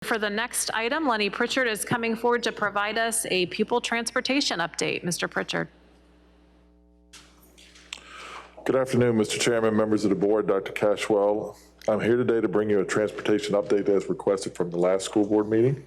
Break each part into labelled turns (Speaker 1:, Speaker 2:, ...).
Speaker 1: For the next item, Lenny Pritchard is coming forward to provide us a pupil transportation update. Mr. Pritchard.
Speaker 2: Good afternoon, Mr. Chairman, members of the board, Dr. Cashwell. I'm here today to bring you a transportation update as requested from the last school board meeting.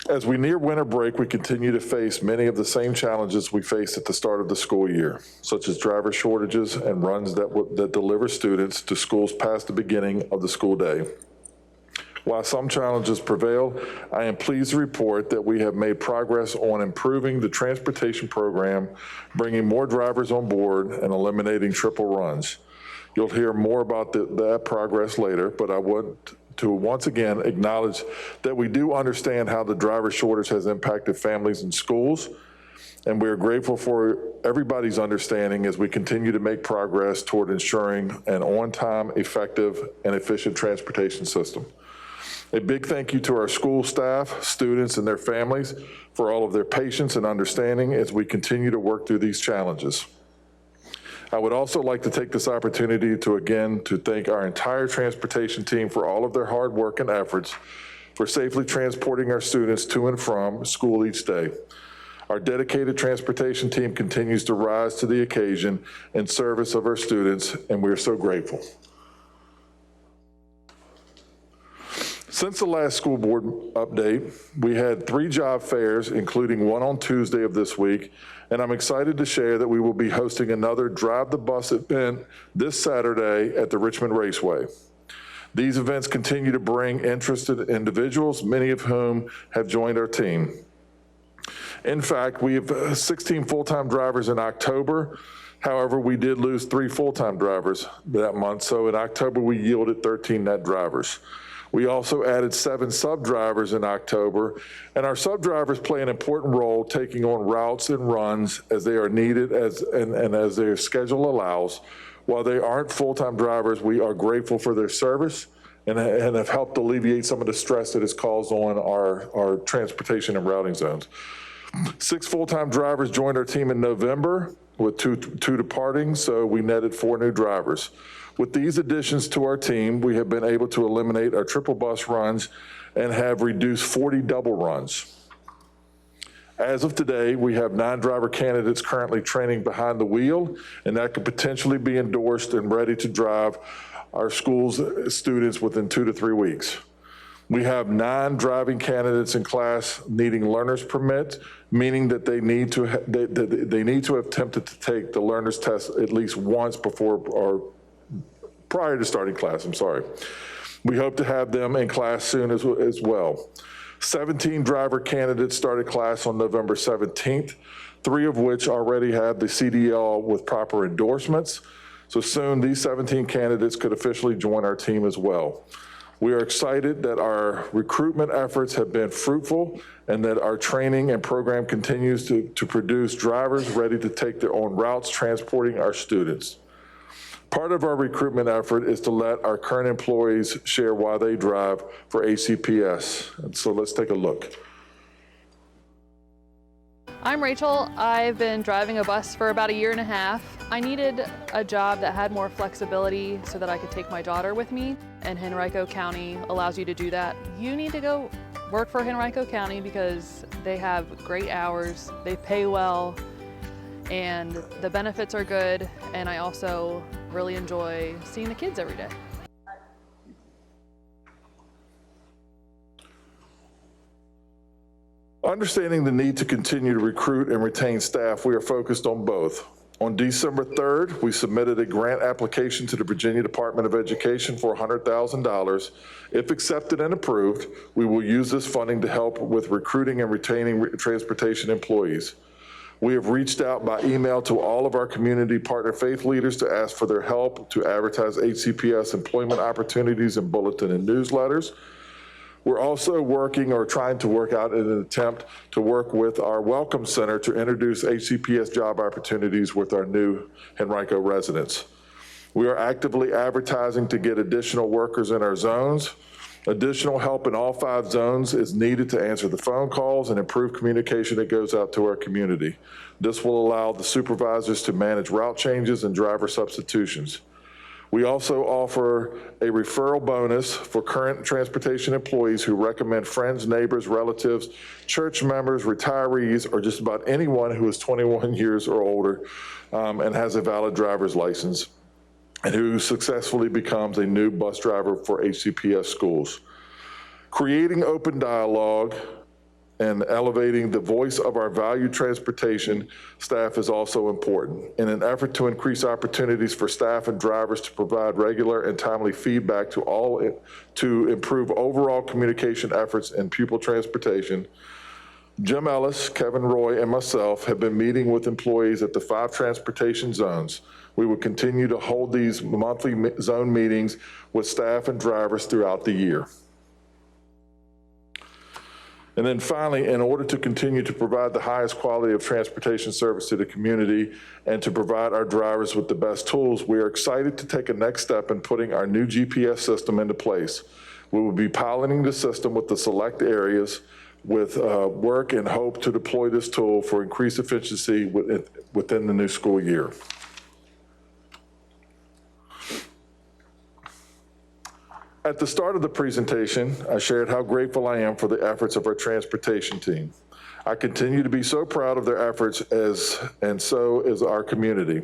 Speaker 2: As we near winter break, we continue to face many of the same challenges we faced at the start of the school year, such as driver shortages and runs that deliver students to schools past the beginning of the school day. While some challenges prevail, I am pleased to report that we have made progress on improving the transportation program, bringing more drivers on board and eliminating triple runs. You'll hear more about that progress later, but I want to once again acknowledge that we do understand how the driver shortage has impacted families and schools, and we are grateful for everybody's understanding as we continue to make progress toward ensuring an on-time, effective, and efficient transportation system. A big thank you to our school staff, students, and their families for all of their patience and understanding as we continue to work through these challenges. I would also like to take this opportunity to thank our entire transportation team for all of their hard work and efforts for safely transporting our students to and from school each day. Our dedicated transportation team continues to rise to the occasion in service of our students, and we are so grateful. Since the last school board update, we had 3 job fairs, including one on Tuesday of this week, and I'm excited to share that we will be hosting another Drive the Bus event this Saturday at the Richmond Raceway. These events continue to bring interested individuals, many of whom have joined our team. In fact, we have 16 full-time drivers in October. However, we did lose 3 full-time drivers that month, so in October we yielded 13 net drivers. We also added 7 sub-drivers in October, and our sub-drivers play an important role taking on routes and runs as they are needed and as their schedule allows. While they aren't full-time drivers, we are grateful for their service and have helped alleviate some of the stress that is caused on our transportation and routing zones. 6 full-time drivers joined our team in November, with two departing, so we netted 4 new drivers. With these additions to our team, we have been able to eliminate our triple bus runs and have reduced 40 double runs. As of today, we have 9 driver candidates currently training behind the wheel, and that could potentially be endorsed and ready to drive our school's students within 2 to 3 weeks. We have 9 driving candidates in class needing learner's permits, meaning that they need to have attempted to take the learner's test at least once before or prior to starting class, I'm sorry. We hope to have them in class soon as well. 17 driver candidates started class on November 17th, 3 of which already have the CDL with proper endorsements. So soon these 17 candidates could officially join our team as well. We are excited that our recruitment efforts have been fruitful and that our training and program continues to produce drivers ready to take their own routes transporting our students. Part of our recruitment effort is to let our current employees share why they drive for HCPS. And so let's take a look.
Speaker 3: I'm Rachel. I've been driving a bus for about 1.5 years. I needed a job that had more flexibility so that I could take my daughter with me, and Henrico County allows you to do that. You need to go work for Henrico County because they have great hours, they pay well, and the benefits are good, and I also really enjoy seeing the kids every day.
Speaker 2: Understanding the need to continue to recruit and retain staff, we are focused on both. On December 3rd, we submitted a grant application to the Virginia Department of Education for $100,000. If accepted and approved, we will use this funding to help with recruiting and retaining transportation employees. We have reached out by email to all of our community partner faith leaders to ask for their help to advertise HCPS employment opportunities in bulletin and newsletters. We're also working or trying to work out in an attempt to work with our Welcome Center to introduce HCPS job opportunities with our new Henrico residents. We are actively advertising to get additional workers in our zones. Additional help in all 5 zones is needed to answer the phone calls and improve communication that goes out to our community. This will allow the supervisors to manage route changes and driver substitutions. We also offer a referral bonus for current transportation employees who recommend friends, neighbors, relatives, church members, retirees, or just about anyone who is 21 years or older and has a valid driver's license, and who successfully becomes a new bus driver for HCPS schools. Creating open dialogue and elevating the voice of our valued transportation staff is also important. In an effort to increase opportunities for staff and drivers to provide regular and timely feedback to improve overall communication efforts in pupil transportation, Jim Ellis, Kevin Roy, and myself have been meeting with employees at the 5 transportation zones. We will continue to hold these monthly zone meetings with staff and drivers throughout the year. And then finally, in order to continue to provide the highest quality of transportation service to the community and to provide our drivers with the best tools, we are excited to take a next step in putting our new GPS system into place. We will be piloting the system with the select areas with work and hope to deploy this tool for increased efficiency within the new school year. At the start of the presentation, I shared how grateful I am for the efforts of our transportation team. I continue to be so proud of their efforts, and so is our community.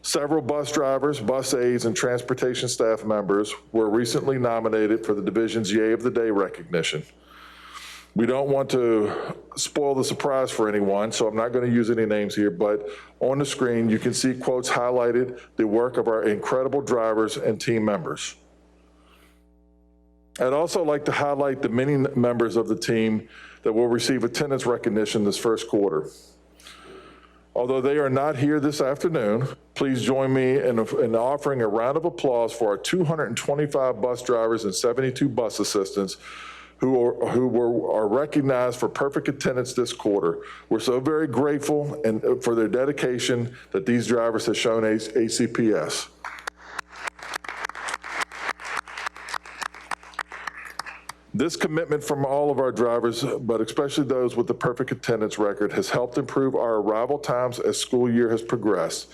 Speaker 2: Several bus drivers, bus aides, and transportation staff members were recently nominated for the division's Yay of the Day recognition. We don't want to spoil the surprise for anyone, so I'm not going to use any names here, but on the screen you can see quotes highlighted the work of our incredible drivers and team members. I'd also like to highlight the many members of the team that will receive attendance recognition this first quarter. Although they are not here this afternoon, please join me in offering a round of applause for our 225 bus drivers and 72 bus assistants who are recognized for perfect attendance this quarter. We're so very grateful and for their dedication that these drivers have shown HCPS. This commitment from all of our drivers, but especially those with the perfect attendance record, has helped improve our arrival times as school year has progressed.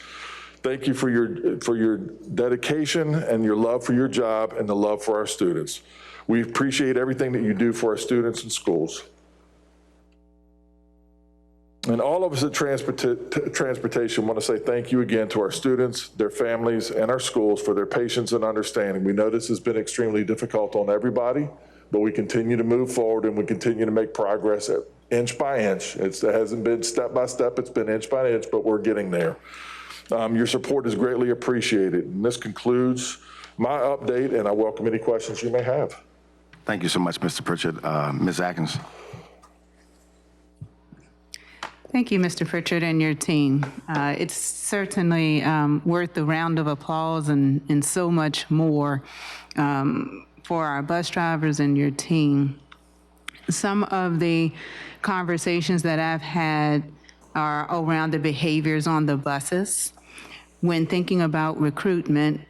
Speaker 2: Thank you for your dedication and your love for your job and the love for our students. We appreciate everything that you do for our students and schools. And all of us at Transportation want to say thank you again to our students, their families, and our schools for their patience and understanding. We know this has been extremely difficult on everybody, but we continue to move forward and we continue to make progress inch by inch. It hasn't been step by step, it's been inch by inch, but we're getting there. Your support is greatly appreciated. And this concludes my update, and I welcome any questions you may have.
Speaker 4: Thank you so much, Mr. Pritchard. Ms. Atkins.
Speaker 5: Thank you, Mr. Pritchard and your team. It's certainly worth a round of applause and so much more for our bus drivers and your team. Some of the conversations that I've had are around the behaviors on the buses. When thinking about recruitment,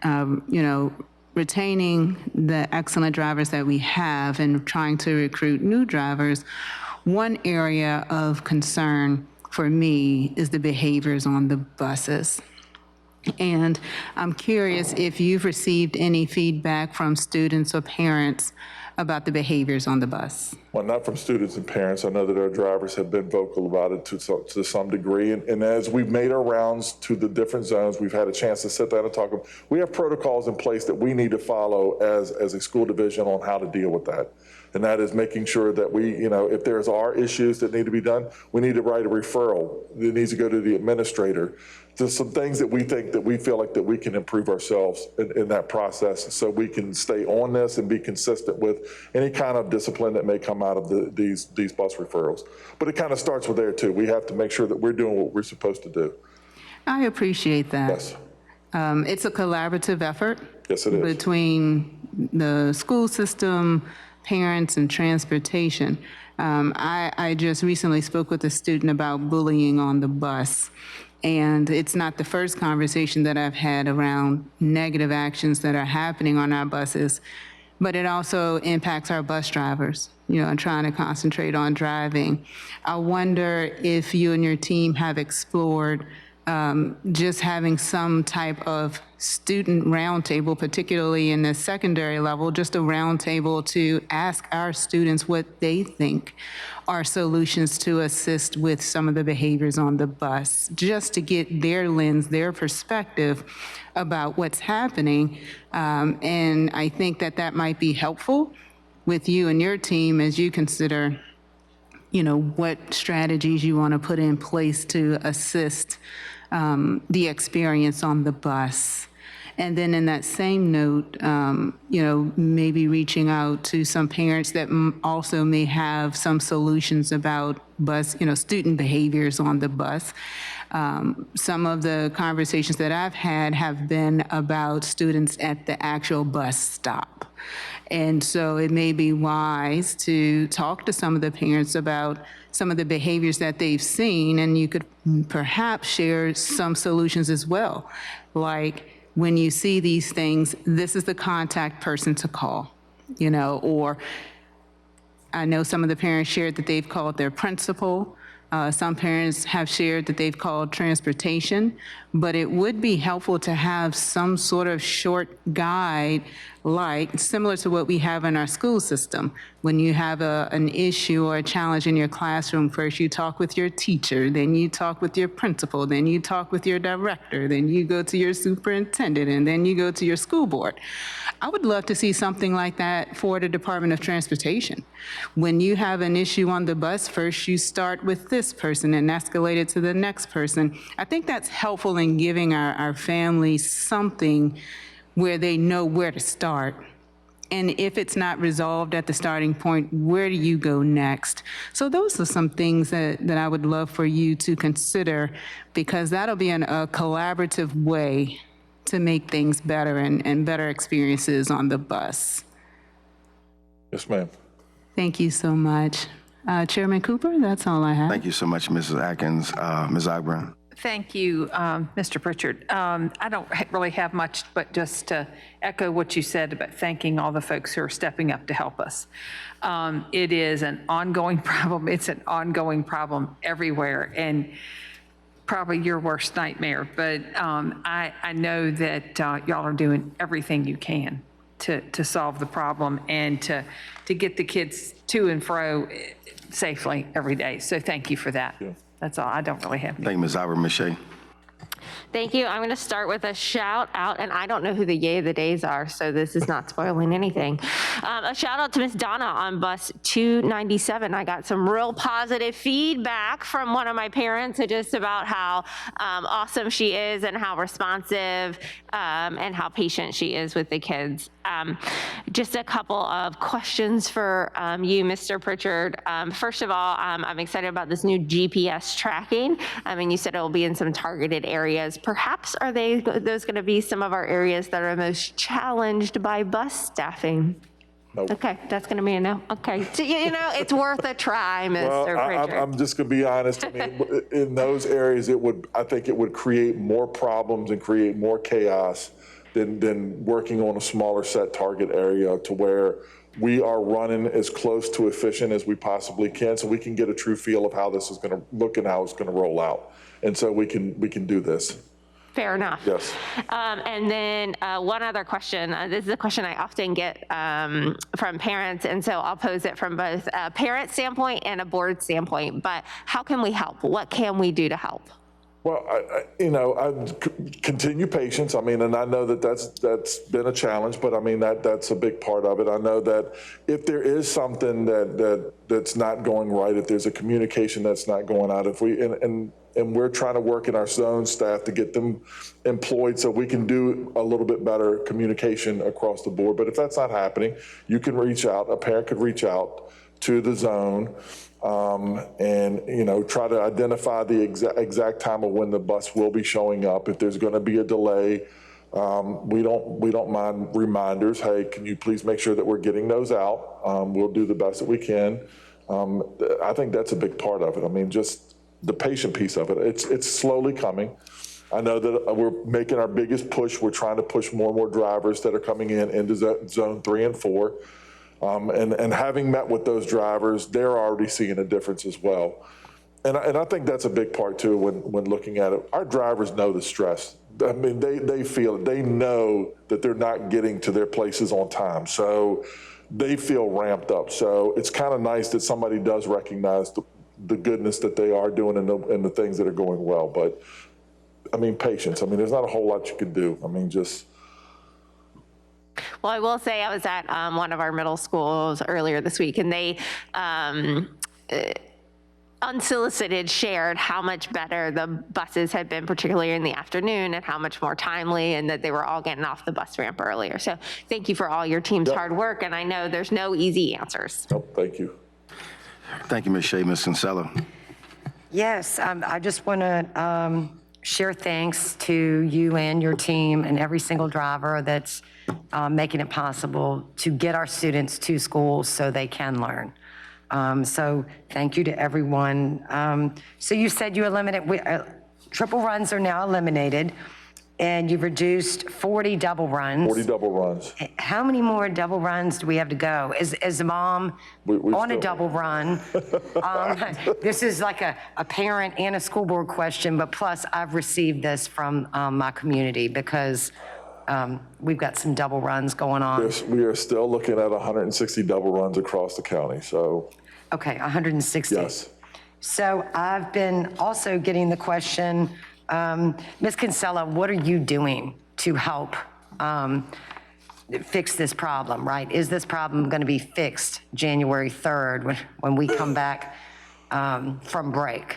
Speaker 5: retaining the excellent drivers that we have and trying to recruit new drivers, one area of concern for me is the behaviors on the buses. And I'm curious if you've received any feedback from students or parents about the behaviors on the bus.
Speaker 2: Well, not from students and parents. I know that our drivers have been vocal about it to some degree. And as we've made our rounds to the different zones, we've had a chance to sit down and talk. We have protocols in place that we need to follow as a school division on how to deal with that. And that is making sure that we, if there's issues that need to be done, we need to write a referral. It needs to go to the administrator. There's some things that we think that we feel like that we can improve ourselves in that process so we can stay on this and be consistent with any kind of discipline that may come out of these bus referrals. But it kind of starts with there too. We have to make sure that we're doing what we're supposed to do.
Speaker 5: I appreciate that.
Speaker 2: Yes.
Speaker 5: It's a collaborative effort.
Speaker 2: Yes, it is.
Speaker 5: Between the school system, parents, and transportation. I just recently spoke with a student about bullying on the bus. And it's not the first conversation that I've had around negative actions that are happening on our buses, but it also impacts our bus drivers, and trying to concentrate on driving. I wonder if you and your team have explored just having some type of student roundtable, particularly in the secondary level, just a roundtable to ask our students what they think are solutions to assist with some of the behaviors on the bus, just to get their lens, their perspective about what's happening. And I think that that might be helpful with you and your team as you consider, you know, what strategies you want to put in place to assist the experience on the bus. And then in that same note, you know, maybe reaching out to some parents that also may have some solutions about bus, you know, student behaviors on the bus. Some of the conversations that I've had have been about students at the actual bus stop. And so it may be wise to talk to some of the parents about some of the behaviors that they've seen, and you could perhaps share some solutions as well. Like, when you see these things, this is the contact person to call, you know, or I know some of the parents shared that they've called their principal. Some parents have shared that they've called transportation, but it would be helpful to have some sort of short guide, like similar to what we have in our school system. When you have an issue or a challenge in your classroom, first you talk with your teacher, then you talk with your principal, then you talk with your director, then you go to your superintendent, and then you go to your school board. I would love to see something like that for the Department of Transportation. When you have an issue on the bus, first you start with this person and escalate it to the next person. I think that's helpful in giving our families something where they know where to start. And if it's not resolved at the starting point, where do you go next? So those are some things that I would love for you to consider, because that'll be a collaborative way to make things better and better experiences on the bus.
Speaker 2: Yes, ma'am.
Speaker 5: Thank you so much. Chairman Cooper, that's all I have.
Speaker 4: Thank you so much, Mrs. Atkins. Ms. Ogburn.
Speaker 6: Thank you, Mr. Pritchard. I don't really have much, but just to echo what you said about thanking all the folks who are stepping up to help us. It is an ongoing problem. It's an ongoing problem everywhere, and probably your worst nightmare. But I know that y'all are doing everything you can to solve the problem and to get the kids to and fro safely every day. So thank you for that.
Speaker 2: Yeah.
Speaker 6: That's all. I don't really have any.
Speaker 4: Thank you, Ms. Ogburn. Ms. Shea.
Speaker 7: Thank you. I'm going to start with a shout out, and I don't know who the yay of the days are, so this is not spoiling anything. A shout out to Miss Donna on bus 297. I got some real positive feedback from one of my parents just about how awesome she is and how responsive and how patient she is with the kids. Just a couple of questions for you, Mr. Pritchard. First of all, I'm excited about this new GPS tracking. I mean, you said it will be in some targeted areas. Perhaps are those going to be some of our areas that are most challenged by bus staffing?
Speaker 2: Nope.
Speaker 7: Okay, that's going to be a no. Okay, so, you know, it's worth a try, Mr. Pritchard.
Speaker 2: I'm just going to be honest. I mean, in those areas, I think it would create more problems and create more chaos than working on a smaller set target area to where we are running as close to efficient as we possibly can, so we can get a true feel of how this is going to look and how it's going to roll out. And so we can do this.
Speaker 7: Fair enough.
Speaker 2: Yes.
Speaker 7: And then one other question. This is a question I often get from parents, and so I'll pose it from both a parent standpoint and a board standpoint. But how can we help? What can we do to help?
Speaker 2: Well, I continue patience. I mean, and I know that's been a challenge, but I mean, that's a big part of it. I know that if there is something that's not going right, if there's a communication that's not going out, if we, and we're trying to work in our zone staff to get them employed so we can do a little bit better communication across the board. But if that's not happening, you can reach out, a parent could reach out to the zone and try to identify the exact time of when the bus will be showing up. If there's going to be a delay, we don't mind reminders. Hey, can you please make sure that we're getting those out? We'll do the best that we can. I think that's a big part of it. I mean, just the patient piece of it. It's slowly coming. I know that we're making our biggest push. We're trying to push more and more drivers that are coming into zone 3 and 4. And having met with those drivers, they're already seeing a difference as well. And I think that's a big part too when looking at it. Our drivers know the stress. I mean, they feel it. They know that they're not getting to their places on time. So they feel ramped up. So it's kind of nice that somebody does recognize the goodness that they are doing and the things that are going well. But I mean, patience. I mean, there's not a whole lot you can do. I mean, just.
Speaker 7: Well, I will say I was at one of our middle schools earlier this week, and they unsolicited shared how much better the buses had been, particularly in the afternoon, and how much more timely, and that they were all getting off the bus ramp earlier. So thank you for all your team's hard work, and I know there's no easy answers.
Speaker 2: Oh, thank you.
Speaker 4: Thank you, Ms. Shea. Ms. Kinsella.
Speaker 8: Yes, I just want to share thanks to you and your team and every single driver that's making it possible to get our students to school so they can learn. So thank you to everyone. So you said you eliminated, triple runs are now eliminated, and you've reduced 40 double runs.
Speaker 2: 40 double runs.
Speaker 8: How many more double runs do we have to go? As a mom on a double run, this is like a parent and a school board question, but plus I've received this from my community because we've got some double runs going on.
Speaker 2: We are still looking at 160 double runs across the county, so.
Speaker 8: Okay, 160.
Speaker 2: Yes.
Speaker 8: So I've been also getting the question, Ms. Kinsella, what are you doing to help fix this problem, right? Is this problem going to be fixed January 3rd when we come back from break?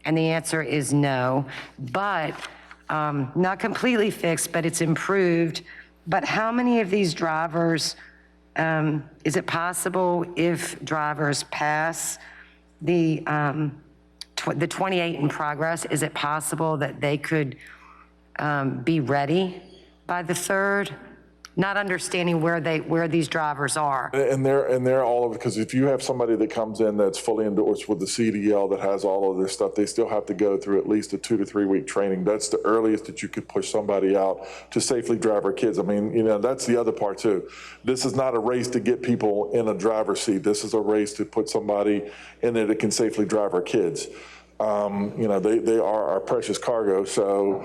Speaker 8: And the answer is no, but not completely fixed, but it's improved. But how many of these drivers, is it possible if drivers pass the 28 in progress, is it possible that they could be ready by the 3rd? Not understanding where these drivers are.
Speaker 2: And they're all of it, because if you have somebody that comes in that's fully endorsed with the CDL that has all of this stuff, they still have to go through at least a 2 to 3 week training. That's the earliest that you could push somebody out to safely drive our kids. I mean, you know, that's the other part too. This is not a race to get people in a driver's seat. This is a race to put somebody in there that can safely drive our kids. You know, they are our precious cargo. So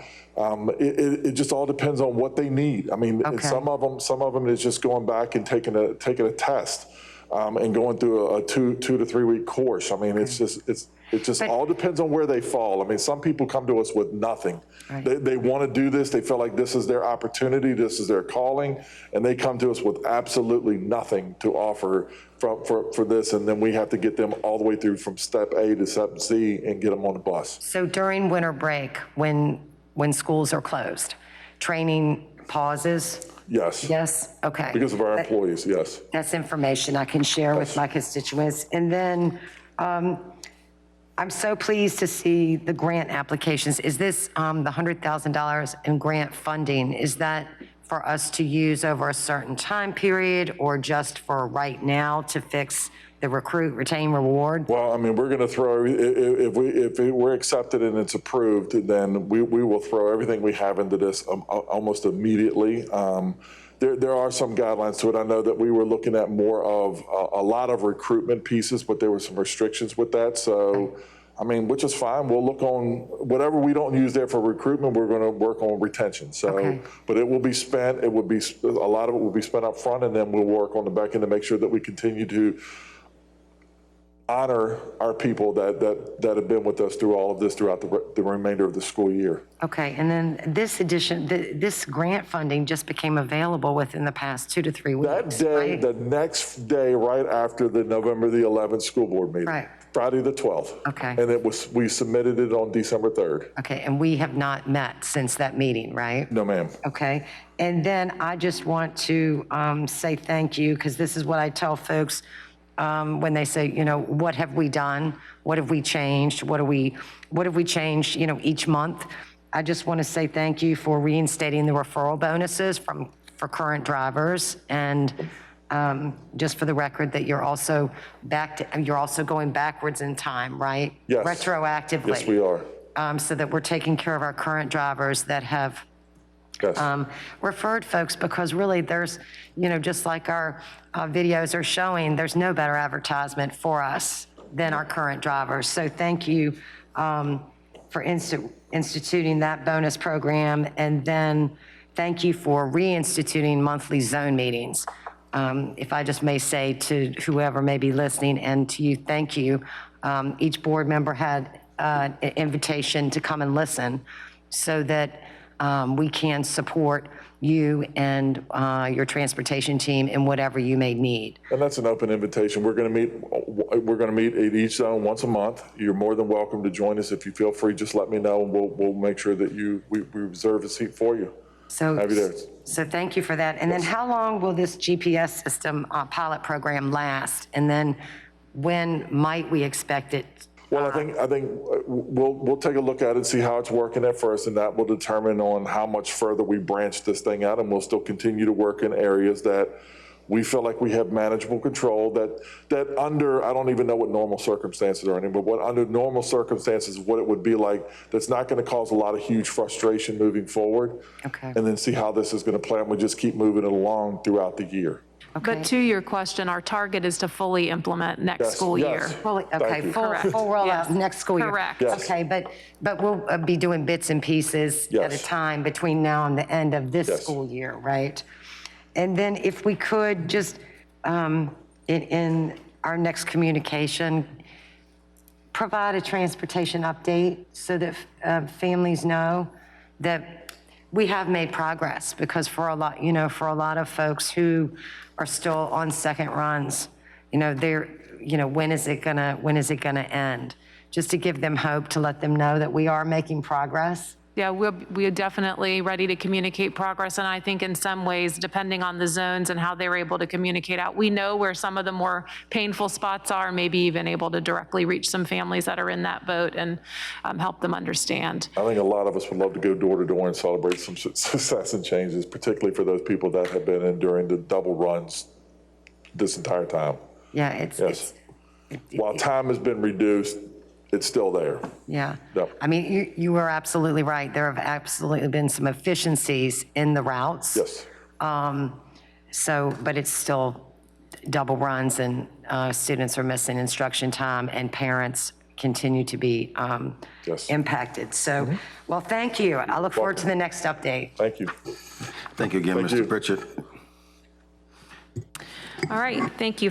Speaker 2: it just all depends on what they need. I mean,
Speaker 8: Okay.
Speaker 2: some of them is just going back and taking a test and going through a 2 to 3 week course. I mean, it just all depends on where they fall. I mean, some people come to us with nothing. Right. They want to do this. They feel like this is their opportunity. This is their calling. And they come to us with absolutely nothing to offer for this. And then we have to get them all the way through from step A to step Z and get them on the bus.
Speaker 8: So during winter break, when schools are closed, training pauses?
Speaker 2: Yes.
Speaker 8: Yes? Okay.
Speaker 2: Because of our employees, yes.
Speaker 8: That's information I can share with my constituents. And then I'm so pleased to see the grant applications. Is this the $100,000 in grant funding? Is that for us to use over a certain time period or just for right now to fix the recruit, retain, reward? Well,
Speaker 2: I mean, we're going to throw, if we're accepted and it's approved, then we will throw everything we have into this almost immediately. There are some guidelines to it. I know that we were looking at more of a lot of recruitment pieces, but there were some restrictions with that. So, I mean, which is fine. We'll look on whatever we don't use there for recruitment, we're going to work on retention. So, but it will be spent, a lot of it will be spent up front, and then we'll work on the back end to make sure that we continue to honor our people that have been with us through all of this throughout the remainder of the school year.
Speaker 8: Okay, and then this grant funding just became available within the past 2 to 3 weeks.
Speaker 2: That day,
Speaker 8: right?
Speaker 2: the next day, right after the November the 11th school board meeting.
Speaker 8: Right.
Speaker 2: Friday the 12th.
Speaker 8: Okay.
Speaker 2: And we submitted it on December 3rd.
Speaker 8: Okay, and we have not met since that meeting, right?
Speaker 2: No, ma'am.
Speaker 8: Okay, and then I just want to say thank you, because this is what I tell folks when they say, you know, what have we done? What have we changed? What have we changed, you know, each month? I just want to say thank you for reinstating the referral bonuses for current drivers, and just for the record that you're also going backwards in time, right?
Speaker 2: Yes.
Speaker 8: Retroactively.
Speaker 2: Yes, we are.
Speaker 8: So that we're taking care of our current drivers that have
Speaker 2: Yes.
Speaker 8: referred folks, because really there's, you know, just like our videos are showing, there's no better advertisement for us than our current drivers. So thank you for instituting that bonus program, and then thank you for reinstituting monthly zone meetings. If I just may say to whoever may be listening, and to you, thank you. Each board member had an invitation to come and listen so that we can support you and your transportation team in whatever you may need.
Speaker 2: And that's an open invitation. We're going to meet at each zone once a month. You're more than welcome to join us. If you feel free, just let me know, and we'll make sure that we reserve a seat for you.
Speaker 8: So,
Speaker 2: Have you there.
Speaker 8: so thank you for that. And then how long will this GPS system pilot program last? And then when might we expect it?
Speaker 2: Well, I think we'll take a look at it and see how it's working at first, and that will determine on how much further we branch this thing out, and we'll still continue to work in areas that we feel like we have manageable control, that under, I don't even know what normal circumstances are anymore, but what under normal circumstances, what it would be like, that's not going to cause a lot of huge frustration moving forward.
Speaker 8: Okay.
Speaker 2: And then see how this is going to play, and we just keep moving it along throughout the year.
Speaker 1: But to your question, our target is to fully implement next
Speaker 2: Yes,
Speaker 1: school
Speaker 2: yes.
Speaker 1: year.
Speaker 8: Fully, okay,
Speaker 2: you.
Speaker 8: full
Speaker 1: Correct.
Speaker 8: rollout
Speaker 1: Yes.
Speaker 8: next school year.
Speaker 1: Correct.
Speaker 2: Yes.
Speaker 8: Okay, but we'll be doing bits and pieces at a
Speaker 2: Yes.
Speaker 8: time between now and the end of this
Speaker 2: Yes.
Speaker 8: school year, right? And then if we could just, in our next communication, provide a transportation update so that families know that we have made progress, because for a lot of folks who are still on second runs, when is it gonna end? Just to give them hope, to let them know that we are making progress.
Speaker 1: Yeah, we're definitely ready to communicate progress, and I think in some ways, depending on the zones and how they're able to communicate out, we know where some of the more painful spots are, maybe even able to directly reach some families that are in that boat and help them understand.
Speaker 2: I think a lot of us would love to go door to door and celebrate some success and changes, particularly for those people that have been enduring the double runs this entire time.
Speaker 8: Yeah,
Speaker 2: Yes. While time has been reduced, it's still there.
Speaker 8: Yeah.
Speaker 2: Yep.
Speaker 8: I mean, you were absolutely right. There have absolutely been some efficiencies in the routes.
Speaker 2: Yes.
Speaker 8: But it's still double runs, and students are missing instruction time, and parents continue to be
Speaker 2: Yes.
Speaker 8: impacted. So, well, thank you. I look forward to the next update.
Speaker 2: Thank you.
Speaker 4: Thank you again,
Speaker 2: Thank
Speaker 4: Mr.
Speaker 2: you.
Speaker 4: Pritchard.
Speaker 1: All right, thank you.